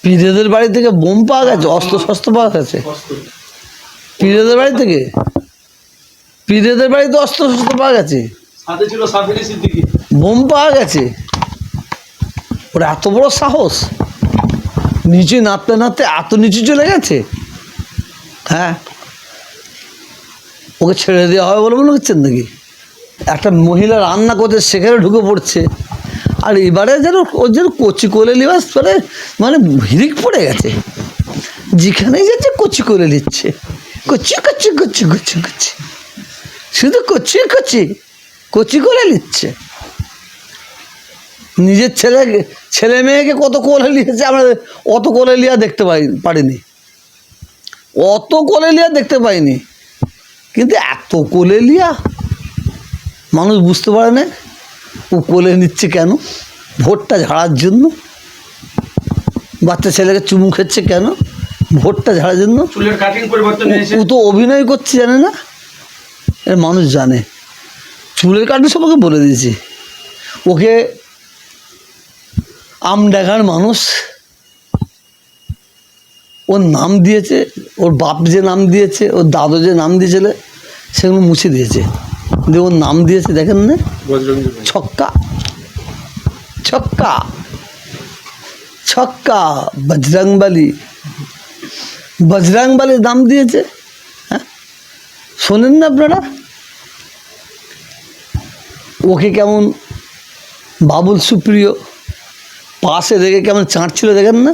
পীরেদের বাড়ি থেকে বোম পাওয়া গেছে, অস্ত্র শস্ত্র পাওয়া গেছে পীরেদের বাড়ি থেকে? পীরেদের বাড়িতে অস্ত্র শস্ত্র পাওয়া গেছে, বোম পাওয়া গেছে। ওর এত বড় সাহস, নিচে নামতে নামতে এত নিচু চলে গেছে। হ্যাঁ, ওকে ছেড়ে দেওয়া হবে বলে মনে হচ্ছেন নাকি? একটা মহিলা রান্না করতে সেখানে ঢুকে পড়ছে, আর এবারে যেন ওর যেন কচি কোলে লিবাস পরে, মানে হিরিক পড়ে গেছে, যেখানেই যাচ্ছে কচি কোলে নিচ্ছে, কচি কচি কচি কচি কচি, শুধু কচি কচি কচি কোলে নিচ্ছে। নিজের ছেলে মেয়েকে কত কোলে নিয়েছে, আমরা অত কোলে লিয়া দেখতে পারিনি, অত কোলে লিয়া দেখতে পাইনি, কিন্তু এত কোলে লিয়া মানুষ বুঝতে পারে না ও কোলে নিচ্ছে কেন। ভোটটা ঝাড়ার জন্য। বাচ্চা ছেলেকে চুমু খেচ্ছে কেন? ভোটটা ঝাড়ার জন্য। চুলের কাটিং পরিবর্তন হয়েছে। ও তো অভিনয় করছে, জানে না? এর মানুষ জানে। চুলের কাটিং সবাইকে বলে দিয়েছি। ওকে আমডাঙ্গার মানুষ ওর নাম দিয়েছে, ওর বাপ যে নাম দিয়েছে, ওর দাদু যে নাম দিয়েছিল সেগুলো মুছে দিয়েছে, দিয়ে ওর নাম দিয়েছে দেখেন না, ছক্কা ছক্কা ছক্কা, বজরংবলী, বজরংবলী নাম দিয়েছে। হ্যাঁ, শোনেন না আপনারা? ওকে কেমন বাবুল সুপ্রিয় পাশে দেখে কেমন চাঁটছিল দেখেন না,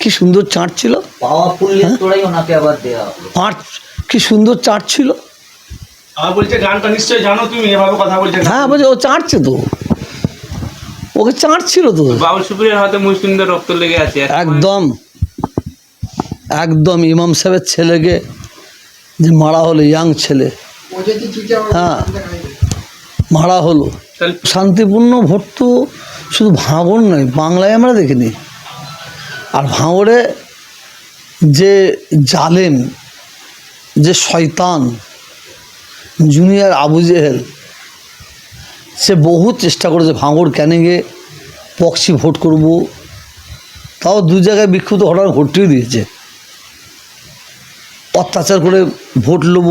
কি সুন্দর চাঁটছিল, কি সুন্দর চাঁটছিল। বলছে গানটা নিশ্চয়ই জানো তুমি, এভাবে কথা বলছে। হ্যাঁ বলছে, ও চাঁটছে তো, ওকে চাঁটছিল তো। বাবুল সুপ্রিয়র হাতে মুসলিমদের রক্ত লেগে আছে। একদম একদম ইমাম সাহেবের ছেলেকে যে মারা হলো, ইয়াং ছেলে, হ্যাঁ মারা হলো। শান্তিপূর্ণ ভোট তো শুধু ভাঙড় নয়, বাংলায় আমরা দেখিনি। আর ভাঙড়ে যে জালেম, যে শয়তান জুনিয়র আবু জেহেল, সে বহু চেষ্টা করেছে ভাঙড় ক্যানিংয়ে পক্সি ভোট করব, তাও দু জায়গায় বিক্ষুব্ধ ঘটনা ঘটিয়ে দিয়েছে। অত্যাচার করে ভোট নেব,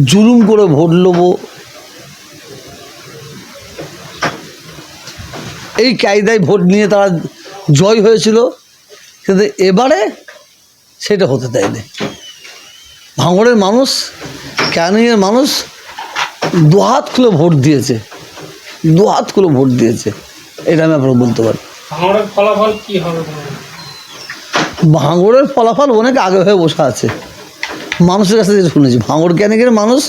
জুলুম করে ভোট নেব, এই কায়দায় ভোট নিয়ে তারা জয় হয়েছিল। কিন্তু এবারে সেটা হতে দেয়নি। ভাঙড়ের মানুষ, ক্যানিংয়ের মানুষ দুহাত খুলে ভোট দিয়েছে, দুহাত খুলে ভোট দিয়েছে, এটা আমি আপনাকে বলতে পারি। ভাঙড়ের ফলাফল কি হবে? ভাঙড়ের ফলাফল অনেক আগে হয়ে বসে আছে। মানুষের কাছে যেটা শুনেছি, ভাঙড় ক্যানিংয়ের মানুষ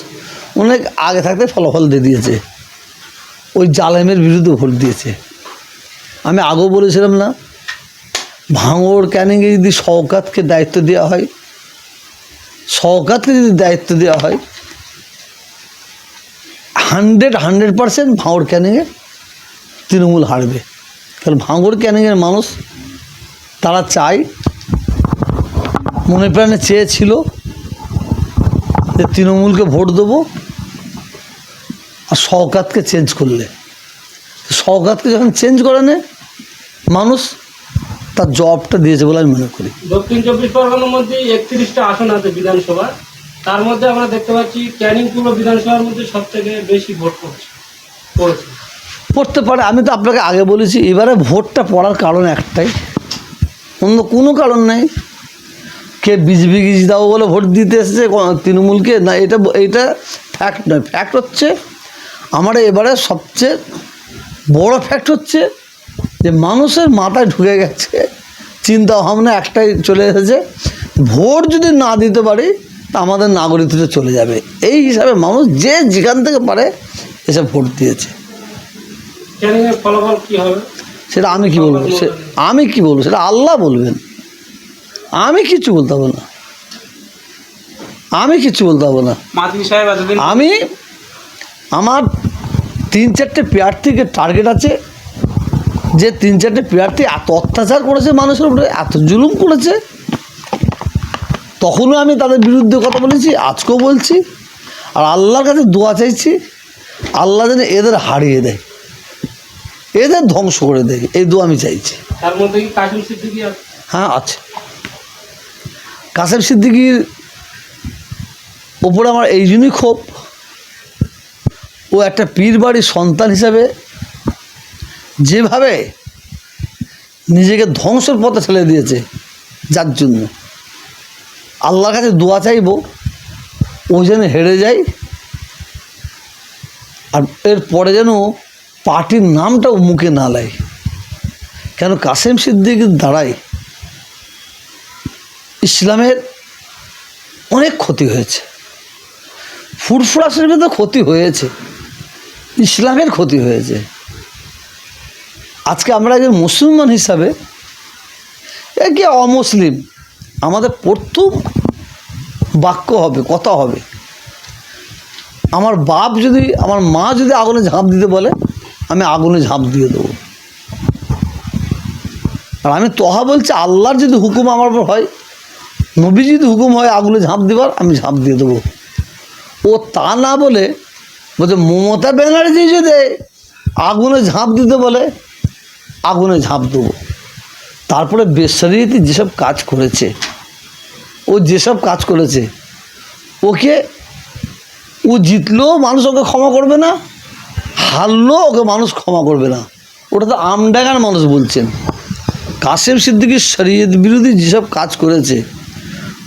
অনেক আগে থাকতে ফলাফল দিয়ে দিয়েছে, ওই জালেমের বিরুদ্ধে ভোট দিয়েছে। আমি আগেও বলেছিলাম না, ভাঙড় ক্যানিংয়ে যদি শওকতকে দায়িত্ব দেওয়া হয়, শওকতকে যদি দায়িত্ব দেওয়া হয়, 100% ভাঙড় ক্যানিংয়ে তৃণমূল হারবে। কারণ ভাঙড় ক্যানিংয়ের মানুষ তারা চায়, মনে প্রাণে চেয়েছিল যে তৃণমূলকে ভোট দেবো আর শওকতকে চেঞ্জ করলে। শওকতকে যখন চেঞ্জ করে নেয় মানুষ, তার জবটা দিয়েছে বলে আমি মনে করি। দক্ষিণ 24 পরগনার মধ্যে 31টা আসন আছে বিধানসভা, তার মধ্যে আমরা দেখতে পাচ্ছি ক্যানিং পূর্ব বিধানসভার মধ্যে সবথেকে বেশি ভোট পড়তে পারে। আমি তো আপনাকে আগে বলেছি, এবারে ভোটটা পড়ার কারণ একটাই, অন্য কোনো কারণ নেই। কে বিজেপি দাও বলে ভোট দিতে এসেছে তৃণমূলকে, না এটা ফ্যাক্ট নয়। ফ্যাক্ট হচ্ছে আমার এবারে সবচেয়ে বড় ফ্যাক্ট হচ্ছে যে মানুষের মাথায় ঢুকে গেছে চিন্তা ভাবনা একটাই চলে এসেছে, ভোট যদি না দিতে পারি তা আমাদের নাগরিকত্ব চলে যাবে। এই হিসাবে মানুষ যে যেখান থেকে পারে এসে ভোট দিয়েছে। ফলাফল কি হবে সেটা আমি কি বলবো, সেটা আল্লাহ বলবেন। আমি কিচ্ছু বলতে পারবো না, আমি আমার 3-4টে প্রার্থীকে টার্গেট আছে, যে 3-4টে প্রার্থী এত অত্যাচার করেছে মানুষের উপরে, এত জুলুম করেছে, তখনও আমি তাদের বিরুদ্ধে কথা বলেছি, আজকেও বলছি। আর আল্লাহর কাছে দোয়া চাইছি, আল্লাহ যেন এদের হারিয়ে দেয়, এদের ধ্বংস করে দেয়, এই দোয়া আমি চাইছি। তার মধ্যে কি কাসেম সিদ্দিকী আছে? হ্যাঁ আছে। কাসেম সিদ্দিকীর ওপরে আমার এই জন্যই ক্ষোভ, ও একটা পীর বাড়ির সন্তান হিসাবে যেভাবে নিজেকে ধ্বংসের পথে ঠেলে দিয়েছে, যার জন্য আল্লাহর কাছে দোয়া চাইব ও যেন হেরে যায়, আর এর পরে যেন পার্টির নামটাও মুখে না লাই। কেন কাসেম সিদ্দিকীর দ্বারাই ইসলামের অনেক ক্ষতি হয়েছে, ফুরফুরা শরীফের তো ক্ষতি হয়েছে, ইসলামের ক্ষতি হয়েছে। আজকে আমরা একজন মুসলমান হিসাবে একে অমুসলিম, আমাদের প্রথম বাক্য হবে, কথা হবে, আমার বাপ যদি, আমার মা যদি আগুনে ঝাঁপ দিতে বলে, আমি আগুনে ঝাঁপ দিয়ে দেবো। আর আমি তহা বলছি, আল্লাহর যদি হুকুম আমার উপর হয়, নবী যদি হুকুম হয় আগুনে ঝাঁপ দেবার, আমি ঝাঁপ দিয়ে দেবো। ও তা না বলে বলছে মমতা ব্যানার্জি যদি আগুনে ঝাঁপ দিতে বলে, আগুনে ঝাঁপ দেবো। তারপরে বেশরিয়তি যেসব কাজ করেছে, ও যেসব কাজ করেছে, ওকে, ও জিতলেও মানুষ ওকে ক্ষমা করবে না, হারলেও ওকে মানুষ ক্ষমা করবে না। ওটা তো আমডাঙ্গার মানুষ বলছেন। কাসেম সিদ্দিকী শরীয়ত বিরোধী যেসব কাজ করেছে,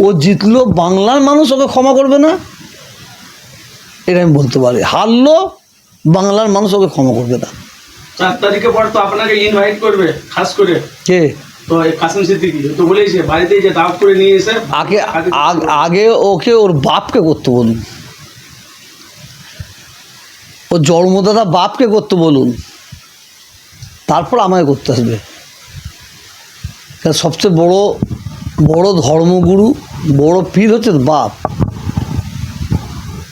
ও জিতলেও বাংলার মানুষ ওকে ক্ষমা করবে না, এটা আমি বলতে পারি। হারলো বাংলার মানুষ ওকে ক্ষমা করবে না। 4 তারিখে পর তো আপনাকে ইনভাইট করবে খাস করে, কে? তো এই কাসেম সিদ্দিকী তো বলেইছে বাড়িতে যে দাওয়াত করে নিয়ে এসে আগে ওকে ওর বাপকে করতে বলুন, ও জন্মদাতা বাপকে করতে বলুন, তারপর আমাকে করতে আসবে। সবচেয়ে বড় ধর্মগুরু, বড় পীর হচ্ছে বাপ,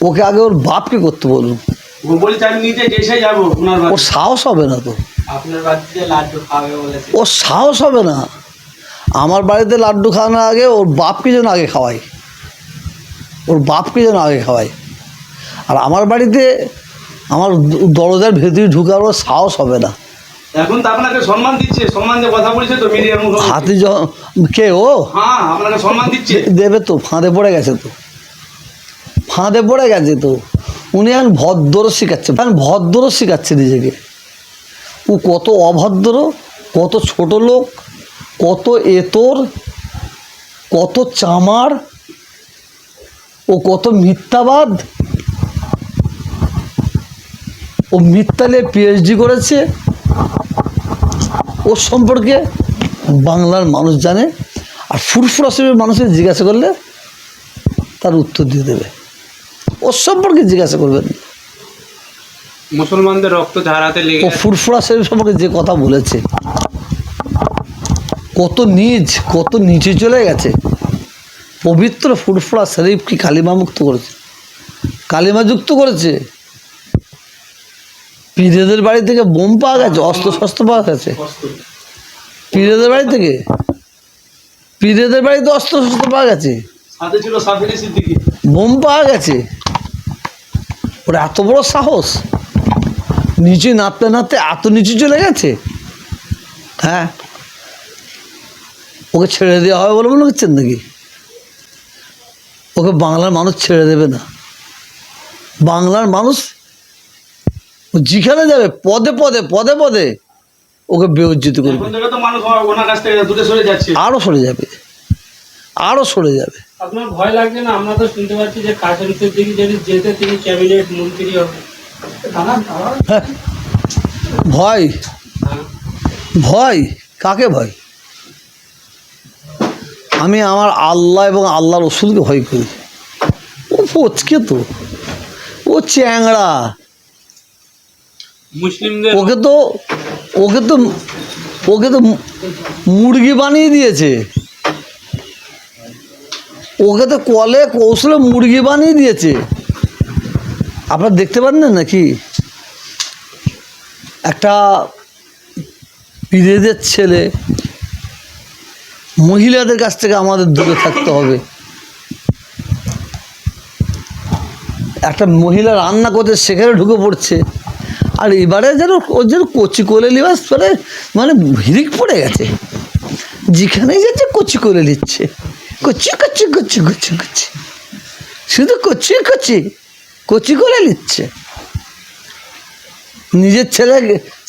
ওকে আগে ওর বাপকে করতে বলুন। ও বলছে আমি নিজে এসে যাবো ওনার ওর বাড়ি। সাহস হবে না তো, আপনার বাড়িতে লাড্ডু খাওয়াবে বলেছে। ওর সাহস হবে না। আমার বাড়িতে লাড্ডু খাওয়ানোর আগে ওর বাপকে যেন আগে খাওয়াই, ওর বাপকে যেন আগে খাওয়াই। আর আমার বাড়িতে আমার দরজার ভেতরে ঢুকার ওর সাহস হবে না। এখন তো আপনাকে সম্মান দিচ্ছে, সম্মান দিয়ে কথা বলছে তো মিডিয়ার মুখে। হাতি কে ও? হ্যাঁ আপনাকে সম্মান দিচ্ছে। দেবে তো, ফাঁদে পড়ে গেছে তো, ফাঁদে পড়ে গেছে তো। উনি এখন ভদ্র শিখাচ্ছে, ভদ্র শিখাচ্ছে নিজেকে। ও কত অভদ্র, কত ছোট লোক, কত এতর, কত চামার, ও কত মিথ্যাবাদ। ও মিথ্যালে পিএইচডি করেছে, ওর সম্পর্কে বাংলার মানুষ জানে। আর ফুরফুরা শরীফের মানুষকে জিজ্ঞাসা করলে তার উত্তর দিয়ে দেবে, ওর সম্পর্কে জিজ্ঞাসা করবেন। মুসলমানদের রক্ত ঝাড়াতে লেগে ও ফুরফুরা শরীফ সম্পর্কে যে কথা বলেছে, কত নিচ, কত নিচে চলে গেছে। পবিত্র ফুরফুরা শরীফ কি কালিমা মুক্ত করেছে, কালিমা যুক্ত করেছে। পীরেদের বাড়ি থেকে বোম পাওয়া গেছে, অস্ত্র শস্ত্র পাওয়া গেছে পীরেদের বাড়ি থেকে, পীরেদের বাড়িতে অস্ত্র শস্ত্র পাওয়া গেছে, সাথে ছিল সাফিরি সিদ্দিকী, বোম পাওয়া গেছে। ওর এত বড় সাহস, নিচে নাড়তে নাড়তে এত নিচে চলে গেছে। হ্যাঁ, ওকে ছেড়ে দেওয়া হবে বলে মনে হচ্ছেন নাকি? ওকে বাংলার মানুষ ছেড়ে দেবে না। বাংলার মানুষ যেখানে যাবে পদে পদে পদে পদে ওকে বেউজ্জিত করবে। এখন থেকে তো মানুষ ওনার কাছ থেকে দূরে সরে যাচ্ছে। আরও সরে যাবে, আরও সরে যাবে। আপনার ভয় লাগছে না? আমরা তো শুনতে পাচ্ছি যে কাসেম সিদ্দিকী যদি যেতে তিনি ক্যাবিনেট মন্ত্রী হবে। হ্যাঁ, ভয়, ভয় কাকে ভয়? আমি আমার আল্লাহ এবং আল্লাহ রসুলকে ভয় করি। ও ফচকে তো, ও চ্যাংড়া, মুসলিমদের ওকে তো ওকে তো ওকে তো মুরগি বানিয়ে দিয়েছে, ওকে তো কলে কৌশলে মুরগি বানিয়ে দিয়েছে। আপনারা দেখতে পান না নাকি? একটা পীরেদের ছেলে, মহিলাদের কাছ থেকে আমাদের দূরে থাকতে হবে। একটা মহিলা রান্না করতে সেখানে ঢুকে পড়ছে, আর এবারে যেন ওর যেন কচি কোলে লিবাস পরে মানে হিরিক পড়ে গেছে, যেখানেই যাচ্ছে কচি কোলে নিচ্ছে, কচি কচি কচি কচি কচি, শুধু কচি কচি কচি কোলে নিচ্ছে। নিজের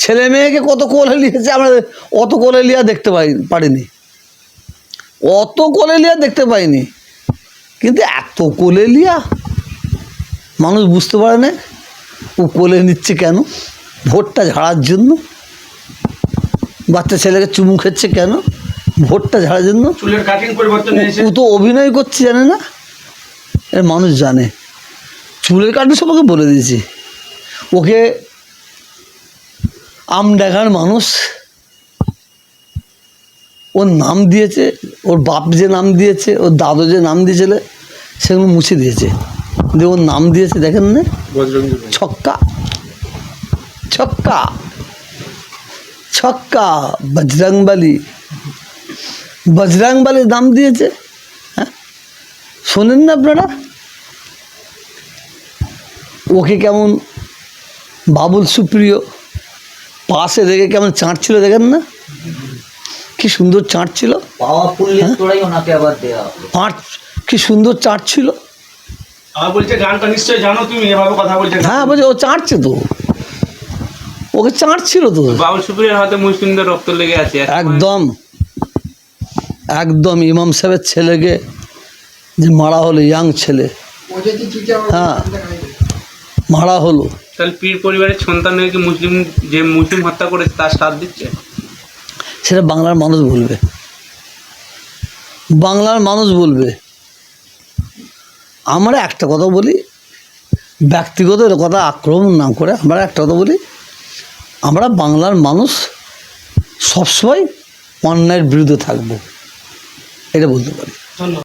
ছেলে মেয়েকে কত কোলে নিয়েছে আমরা অত কোলে লিয়া দেখতে পারিনি, অত কোলে লিয়া দেখতে পাইনি, কিন্তু এত কোলে লিয়া মানুষ বুঝতে পারে না ও কোলে নিচ্ছে কেন, ভোটটা ঝাড়ার জন্য। বাচ্চা ছেলেকে চুমু খেচ্ছে কেন, ভোটটা ঝাড়ার জন্য। চুলের কাটিং পরিবর্তন হয়েছে। ও তো অভিনয় করছে জানে না, এর মানুষ জানে। চুলের কাটিং সবাইকে বলে দিয়েছি, ওকে আমডাঙ্গার মানুষ ওর নাম দিয়েছে, ওর বাপ যে নাম দিয়েছে, ওর দাদু যে নাম দিয়েছিল সেগুলো মুছে দিয়েছে, দিয়ে ওর নাম দিয়েছে দেখেন না, ছক্কা ছক্কা ছক্কা, বজরংবলী, বজরংবলী নাম দিয়েছে। হ্যাঁ, শোনেন না আপনারা? ওকে কেমন বাবুল সুপ্রিয় পাশে রেখে কেমন চাঁটছিল দেখেন না, কি সুন্দর চাঁটছিল, কি সুন্দর চাঁটছিল। আমার বলছে গানটা নিশ্চয়ই জানো তুমি, এভাবে কথা বলছে। হ্যাঁ বলছে ও চাঁটছে তো, ওকে চাঁটছিল তো। বাবুল সুপ্রিয়র হাতে মুসলিমদের রক্ত লেগে আছে একদম একদম। ইমাম সাহেবের ছেলেকে যে মারা হলো, ইয়াং ছেলে, হ্যাঁ মারা হলো। তাহলে পীর পরিবারের সন্তানকে মুসলিম হত্যা করেছে তার সাথ দিচ্ছে, সেটা বাংলার মানুষ বলবে, বাংলার মানুষ বলবে। আমরা একটা কথা বলি, ব্যক্তিগত কথা আক্রমণ না করে আমরা একটা কথা বলি, আমরা বাংলার মানুষ সবসময় অন্যায়ের বিরুদ্ধে থাকবো, এটা বলতে পারি। ধন্যবাদ।